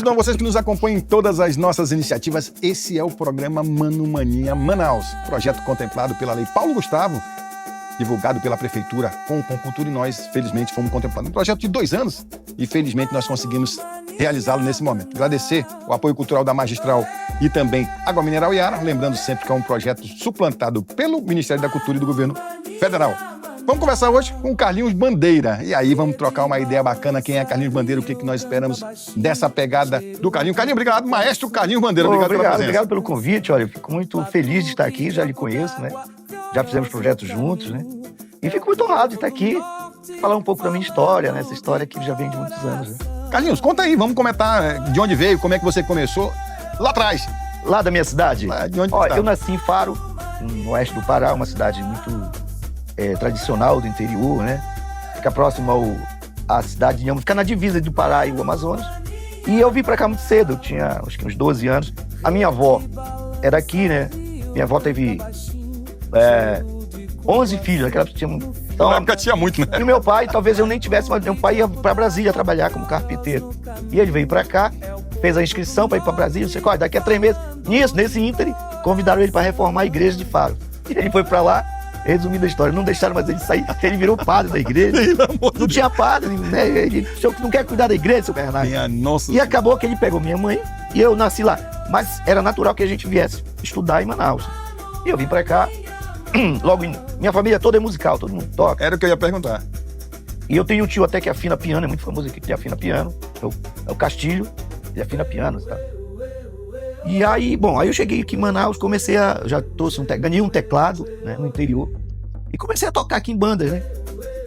gratidão a vocês que nos acompanham em todas as nossas iniciativas. Esse é o programa Mano Mania Manaus, projeto contemplado pela Lei Paulo Gustavo, divulgado pela Prefeitura com Cultura, e nós, felizmente, fomos contemplados. Um projeto de 2 anos e, felizmente, nós conseguimos realizá-lo nesse momento. Agradecer o apoio cultural da Magistral e também Água Mineral Iara, lembrando sempre que é um projeto suplantado pelo Ministério da Cultura e do Governo Federal. Vamos conversar hoje com o Carlinhos Bandeira. E aí vamos trocar uma ideia bacana. Quem é Carlinhos Bandeira? O que nós esperamos dessa pegada do Carlinhos? Carlinhos, obrigado. Maestro Carlinhos Bandeira, obrigado pela presença. Obrigado pelo convite. Olha, eu fico muito feliz de estar aqui. Já lhe conheço, né? Já fizemos projetos juntos, né? E fico muito honrado de estar aqui, falar um pouco da minha história, né? Essa história que já vem de muitos anos, né? Carlinhos, conta aí. Vamos comentar de onde veio, como é que você começou lá atrás. Lá da minha cidade? Lá de onde eu nasci em Faro, no oeste do Pará, uma cidade muito tradicional do interior, né? Fica próximo à cidade de Inhama, fica na divisa do Pará e o Amazonas. E eu vim pra cá muito cedo, eu tinha acho que uns 12 anos. A minha avó era aqui, né? Minha avó teve 11 filhos, naquela época tinha... Então, na época tinha muito, né? E meu pai, talvez eu nem tivesse, mas meu pai ia pra Brasília trabalhar como carpinteiro. E ele veio pra cá, fez a inscrição pra ir pra Brasília, sei qual, daqui a 3 meses, nesse ínterim, convidaram ele pra reformar a igreja de Faro. E ele foi pra lá. Resumindo a história, não deixaram mais ele sair, ele virou padre da igreja. Não tinha padre, né? Ele, o senhor não quer cuidar da igreja, seu Bernardo? E acabou que ele pegou minha mãe e eu nasci lá. Mas era natural que a gente viesse estudar em Manaus. E eu vim pra cá, logo, minha família toda é musical, todo mundo toca. Era o que eu ia perguntar. E eu tenho um tio até que afina piano, é muito famoso aqui que afina piano, é o Castilho, ele afina piano, sabe? E aí, bom, aí eu cheguei aqui em Manaus, já trouxe ganhei um teclado, né, no interior, e comecei a tocar aqui em bandas, né.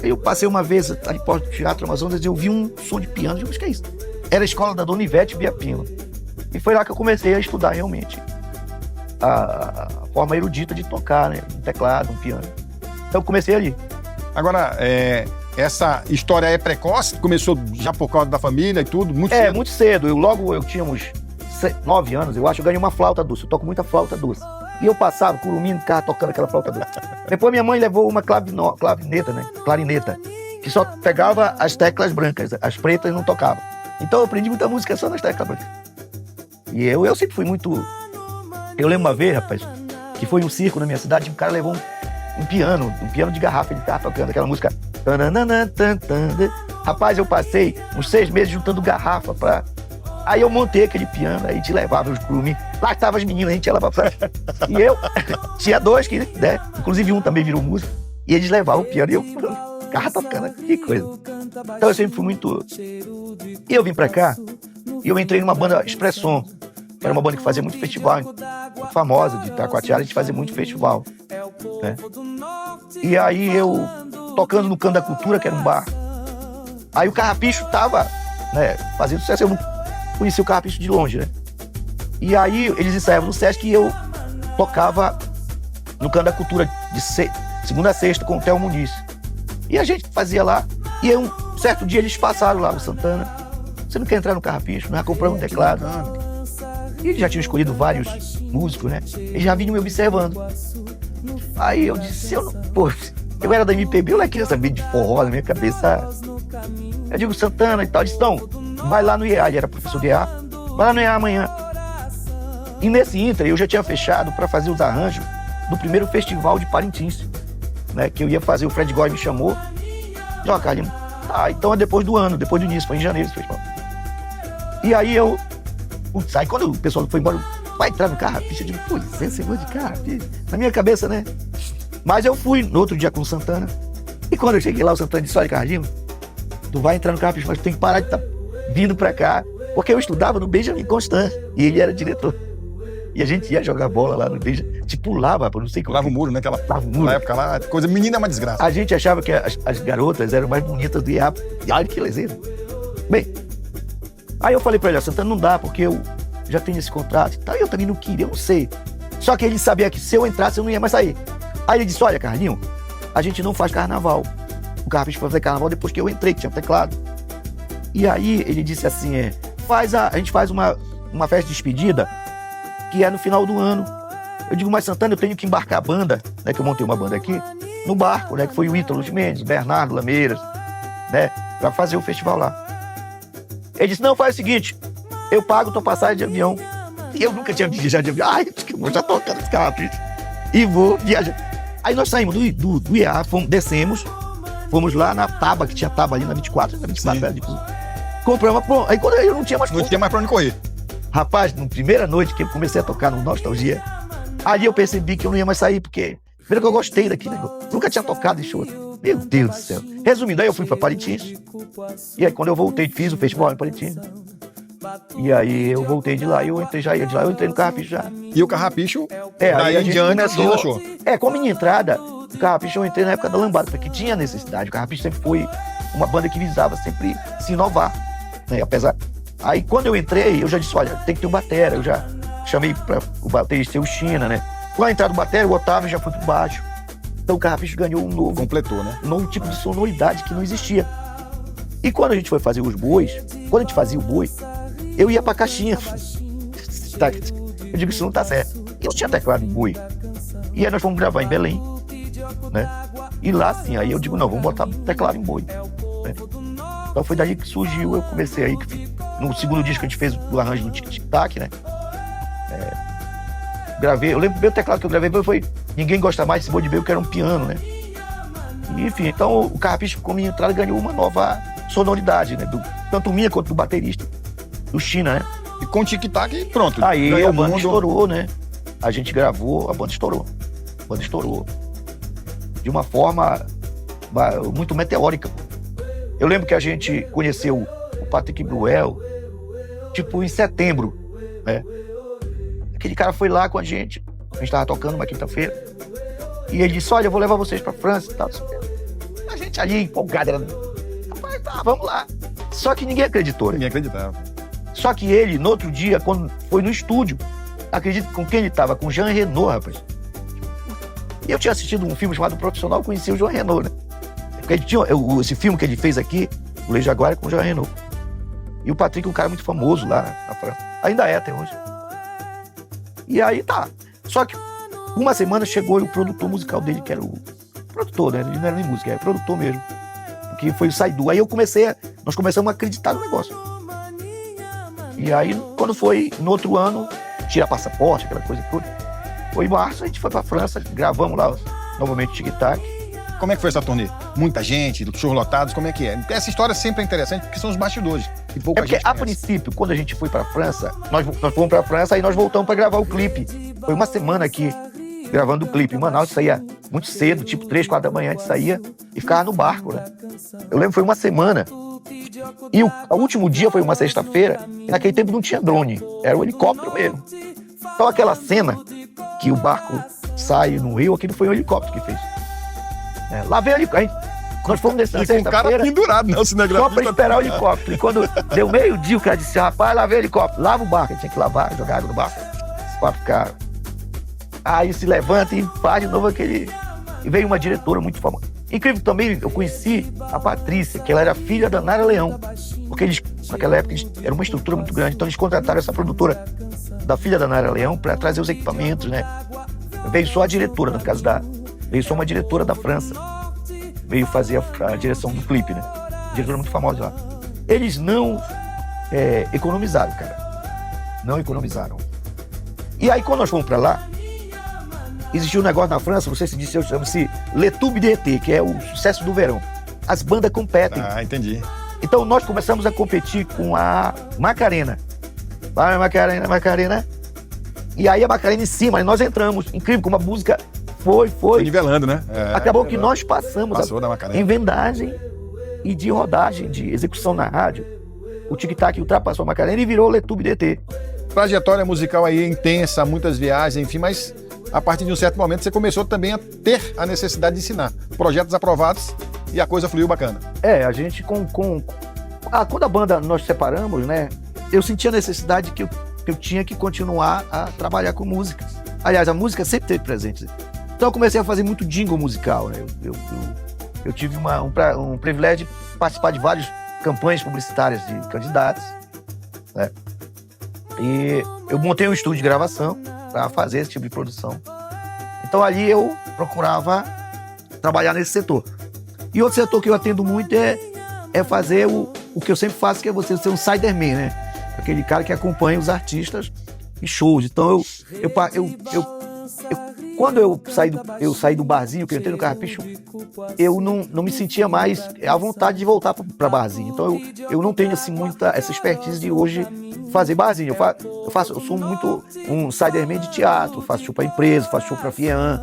Aí eu passei uma vez ali perto do Teatro Amazonas e eu vi um som de piano, eu disse, o que é isso? Era a escola da Dona Ivete Biapino. E foi lá que eu comecei a estudar realmente a forma erudita de tocar, né, um teclado, um piano. Então eu comecei ali. Agora, essa história é precoce? Começou já por causa da família e tudo? Muito cedo? Muito cedo. Eu tínhamos 9 anos, eu acho, eu ganhei uma flauta doce. Eu toco muita flauta doce. E eu passava, curumindo, ficava tocando aquela flauta doce. Depois minha mãe levou uma clarineta, né? Clarineta, que só pegava as teclas brancas, as pretas não tocava. Então eu aprendi muita música só nas teclas brancas. E eu sempre fui muito... Eu lembro uma vez, rapaz, que foi um circo na minha cidade, e um cara levou um piano de garrafa, ele ficava tocando aquela música. Rapaz, eu passei uns 6 meses juntando garrafa pra... Aí eu montei aquele piano, aí a gente levava os curumim. Lá estavam as meninas, a gente ia lá pra praia. E eu tinha 2 que, né? Inclusive um também virou músico. E eles levavam o piano e eu ficava tocando, que coisa. Então eu sempre fui muito... E eu vim pra cá e eu entrei numa banda Expressom. Era uma banda que fazia muito festival, muito famosa de Itacoatiara, a gente fazia muito festival, né? E aí eu, tocando no Canto da Cultura, que era um bar. Aí o Carrapicho tava, né, fazendo sucesso, eu não conheci o Carrapicho de longe, né? E aí eles ensaiavam no Sesc e eu tocava no Canto da Cultura de segunda a sexta com o Theo Muniz. E a gente fazia lá, e aí um certo dia eles passaram lá no Santana. Você não quer entrar no Carrapicho? Nós compramos um teclado. E eles já tinham escolhido vários músicos, né? Eles já vinham me observando. Aí eu disse, eu era da MPB, eu não queria saber de forró na minha cabeça. Eu digo, Santana e tal. Eu disse, não, vai lá no IEA, ele era professor de IEA, vai lá no IEA amanhã. E nesse ínter eu já tinha fechado para fazer os arranjos do primeiro festival de Parintins, né? Que eu ia fazer, o Fred Góes me chamou. E ó, Carlinhos, então é depois do início, foi em janeiro esse festival. E aí aí quando o pessoal foi embora, vai entrar no Carrapicho, eu digo, esse negócio de Carrapicho, na minha cabeça, né? Mas eu fui no outro dia com o Santana, e quando eu cheguei lá, o Santana disse, olha, Carlinhos, tu vai entrar no Carrapicho, mas tu tem que parar de estar vindo pra cá, porque eu estudava no Benjamin Constant, e ele era diretor. E a gente ia jogar bola lá no Benjamin, pulava, não sei como. Pulava o muro, né? Naquela época lá, coisa, menina é uma desgraça. A gente achava que as garotas eram mais bonitas do IAP, e olha que lezeira. Bem, aí eu falei pra ele, Santana, não dá, porque eu já tenho esse contrato e tal, eu também não queria, eu não sei. Só que ele sabia que se eu entrasse, eu não ia mais sair. Aí ele disse, olha, Carlinhos, a gente não faz carnaval. O Carrapicho foi fazer carnaval depois que eu entrei, que tinha teclado. E aí ele disse assim, a gente faz uma festa de despedida, que é no final do ano. Eu digo, mas Santana, eu tenho que embarcar a banda, né, que eu montei uma banda aqui, no barco, né, que foi o Ítalo Mendes, Bernardo Lameiras, né, pra fazer o festival lá. Ele disse, não, faz o seguinte, eu pago tua passagem de avião. E eu nunca tinha viajado de avião. Ai, eu vou já tocando esse carro. E vou viajar. Aí nós saímos do IEA, descemos, fomos lá na Taba, que tinha Taba ali na 24, compramos, pronto. Aí quando eu não tinha mais Não tinha mais pra onde correr. Rapaz, na primeira noite que eu comecei a tocar no Nostalgia, ali eu percebi que eu não ia mais sair, porque primeiro que eu gostei daquilo, nunca tinha tocado em show. Meu Deus do céu. Resumindo, aí eu fui pra Parintins, e aí quando eu voltei, fiz o festival em Parintins, e aí eu voltei de lá, e eu entrei no Carrapicho já. E o Carrapicho, daí em diante, achou. Como minha entrada, o Carrapicho eu entrei na época da lambada, porque tinha necessidade. O Carrapicho sempre foi uma banda que visava sempre se inovar, né? Apesar... Aí quando eu entrei, eu já disse, olha, tem que ter um batera. Eu já chamei para o baterista ser o China, né? Com a entrada do batera, o Otávio já foi pro baixo. Então o Carrapicho ganhou um novo... Completou, né? Um novo tipo de sonoridade que não existia. E quando a gente foi fazer os bois, quando a gente fazia o boi, eu ia pra caixinha. Eu digo, isso não tá certo. E eu tinha teclado em boi. E aí nós fomos gravar em Belém, né? E lá, assim, aí eu digo, não, vamos botar teclado em boi, né? Então foi daí que surgiu, eu comecei aí, no segundo disco a gente fez o arranjo do Tic Tic Tac, né? Gravei, eu lembro, o meu teclado que eu gravei foi Ninguém Gosta Mais Desse Boi de Bacon, que era um piano, né? E, enfim, então o Carrapicho, com a minha entrada, ganhou uma nova sonoridade, né? Tanto minha quanto do baterista, do China, né? E com o Tic Tac, pronto. Aí a banda estourou, né? A gente gravou, a banda estourou. De uma forma muito meteórica. Eu lembro que a gente conheceu o Patrick Bruel, tipo, em setembro, né? Aquele cara foi lá com a gente tava tocando uma quinta-feira, e ele disse, olha, eu vou levar vocês pra França e tal. A gente ali, empolgado, rapaz, tá, vamos lá. Só que ninguém acreditou, né? Ninguém acreditava. Só que ele, no outro dia, quando foi no estúdio, acredito com quem ele tava? Com Jean Reno, rapaz. E eu tinha assistido um filme chamado Profissional, conheci o Jean Reno, né? Porque ele tinha, esse filme que ele fez aqui, o Le Jaguar, é com o Jean Reno. E o Patrick é um cara muito famoso lá na França. Ainda é até hoje. E aí tá. Só que uma semana chegou o produtor musical dele, que era o produtor, né? Ele não era nem música, era produtor mesmo. Que foi o Saidu. Aí nós começamos a acreditar no negócio. E aí, quando foi no outro ano, tirar passaporte, aquela coisa toda. Foi em março, a gente foi pra França, gravamos lá novamente Tic Tac. Como é que foi essa turnê? Muita gente, shows lotados, como é que é? Essa história sempre é interessante, porque são os bastidores. E pouca gente a princípio, quando a gente foi pra França, nós fomos pra França, aí nós voltamos pra gravar o clipe. Foi uma semana aqui, gravando o clipe. Em Manaus, saía muito cedo, tipo 3, 4 da manhã, a gente saía e ficava no barco, né? Eu lembro que foi uma semana. E o último dia foi uma sexta-feira, e naquele tempo não tinha drone, era o helicóptero mesmo. Então aquela cena que o barco sai no rio, aquilo foi um helicóptero que fez. Lá veio o helicóptero. Nós fomos nessa sexta-feira. Com o cara pendurado, não, só pra esperar o helicóptero. E quando deu meio-dia, o cara disse, rapaz, lá veio o helicóptero. Lava o barco. Ele tinha que lavar, jogar água no barco. Os 4 caras. Aí se levanta e faz de novo aquele... E veio uma diretora muito famosa. Incrível também, eu conheci a Patrícia, que ela era filha da Nara Leão. Porque eles, naquela época, era uma estrutura muito grande. Então eles contrataram essa produtora da filha da Nara Leão para trazer os equipamentos, né? Veio só a diretora, no caso veio só uma diretora da França. Veio fazer a direção do clipe, né? Diretora muito famosa lá. Eles não economizaram, cara. Não economizaram. E aí, quando nós fomos pra lá, existiu um negócio na França, não sei se disse, chama-se Le Tube d'été, que é o sucesso do verão. As bandas competem. Ah, entendi. Então nós começamos a competir com a Macarena. Vai, Macarena, Macarena. E aí a Macarena em cima, e nós entramos. Incrível, como a música foi nivelando, né? Acabou que nós passamos em vendagem e de rodagem, de execução na rádio. O Tic Tac ultrapassou a Macarena e virou Le Tube d'été. Trajetória musical aí intensa, muitas viagens, enfim, mas a partir de um certo momento você começou também a ter a necessidade de ensinar. Projetos aprovados e a coisa fluiu bacana. A gente quando a banda nós separamos, né? Eu senti a necessidade que eu tinha que continuar a trabalhar com música. Aliás, a música sempre esteve presente. Então eu comecei a fazer muito jingle musical, né? Eu tive um privilégio de participar de várias campanhas publicitárias de candidatos, né? E eu montei um estúdio de gravação para fazer esse tipo de produção. Então ali eu procurava trabalhar nesse setor. E outro setor que eu atendo muito é fazer o que eu sempre faço, que é você ser um siderman, né? aquele cara que acompanha os artistas em shows. Então quando eu saí do barzinho, que eu entrei no Carrapicho, eu não me sentia mais à vontade de voltar para barzinho. Então eu não tenho assim muita essa expertise de hoje fazer barzinho. Eu sou muito um siderman de teatro, faço show para empresa, faço show para Fian,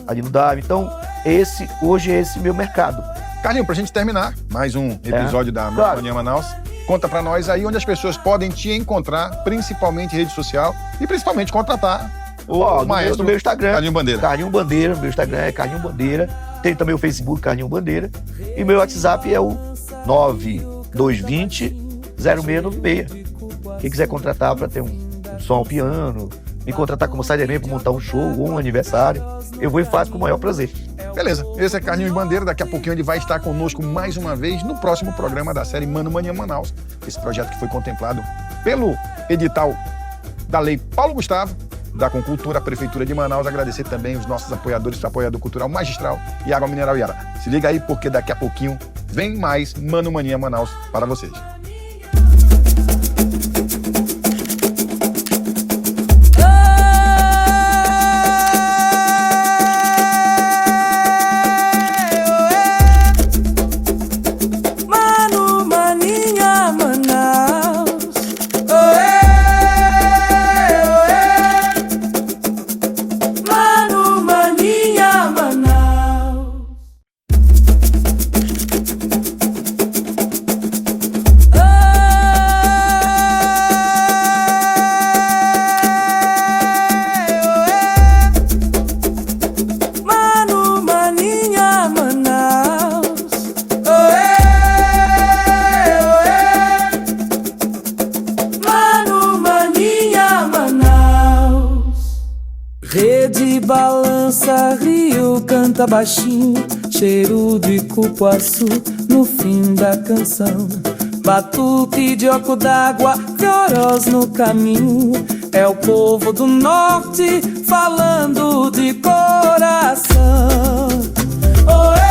ali no Davi. Então hoje é esse meu mercado. Carlinhos, pra gente terminar mais um episódio da Mania Manaus, conta pra nós aí onde as pessoas podem te encontrar, principalmente em rede social e principalmente contratar o maestro no meu Instagram, Carlinhos Bandeira. Carlinhos Bandeira, meu Instagram é Carlinhos Bandeira. Tem também o Facebook Carlinhos Bandeira. E meu WhatsApp é o 9220-0696. Quem quiser contratar para ter um som ao piano, me contratar como siderman para montar um show ou um aniversário, eu vou e faço com o maior prazer. Beleza, esse é Carlinhos Bandeira. Daqui a pouquinho ele vai estar conosco mais uma vez no próximo programa da série Mano Mania Manaus. Esse projeto que foi contemplado pelo edital da Lei Paulo Gustavo, da Concultura, Prefeitura de Manaus. Agradecer também os nossos apoiadores, o apoiador cultural Magistral e Água Mineral Iara. Se liga aí, porque daqui a pouquinho vem mais Mano Mania Manaus para vocês. Rede balança, rio canta baixinho, cheiro de cupuaçu no fim da canção. Batuque de oco d'água, Fiorós no caminho, é o povo do norte falando de coração. Oê!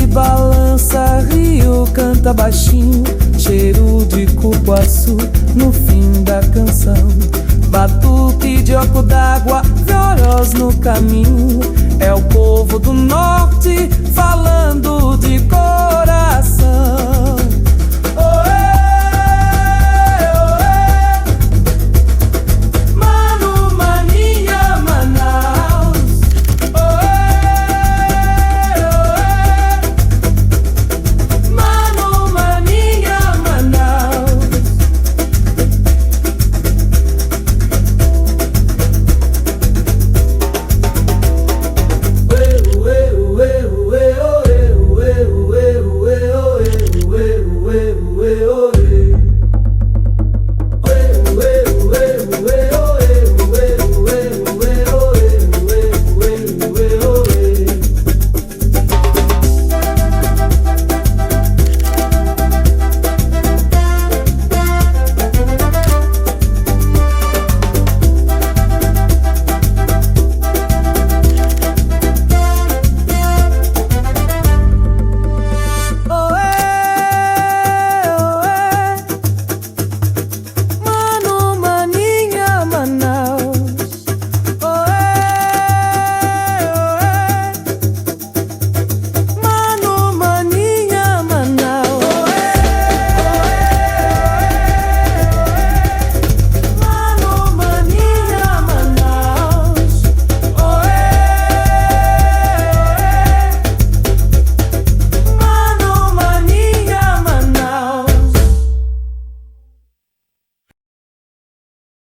Balança, rio canta baixinho, cheiro de cupuaçu no fim da canção. Batuque de oco d'água, Fiorós no caminho, é o povo do norte falando de coração.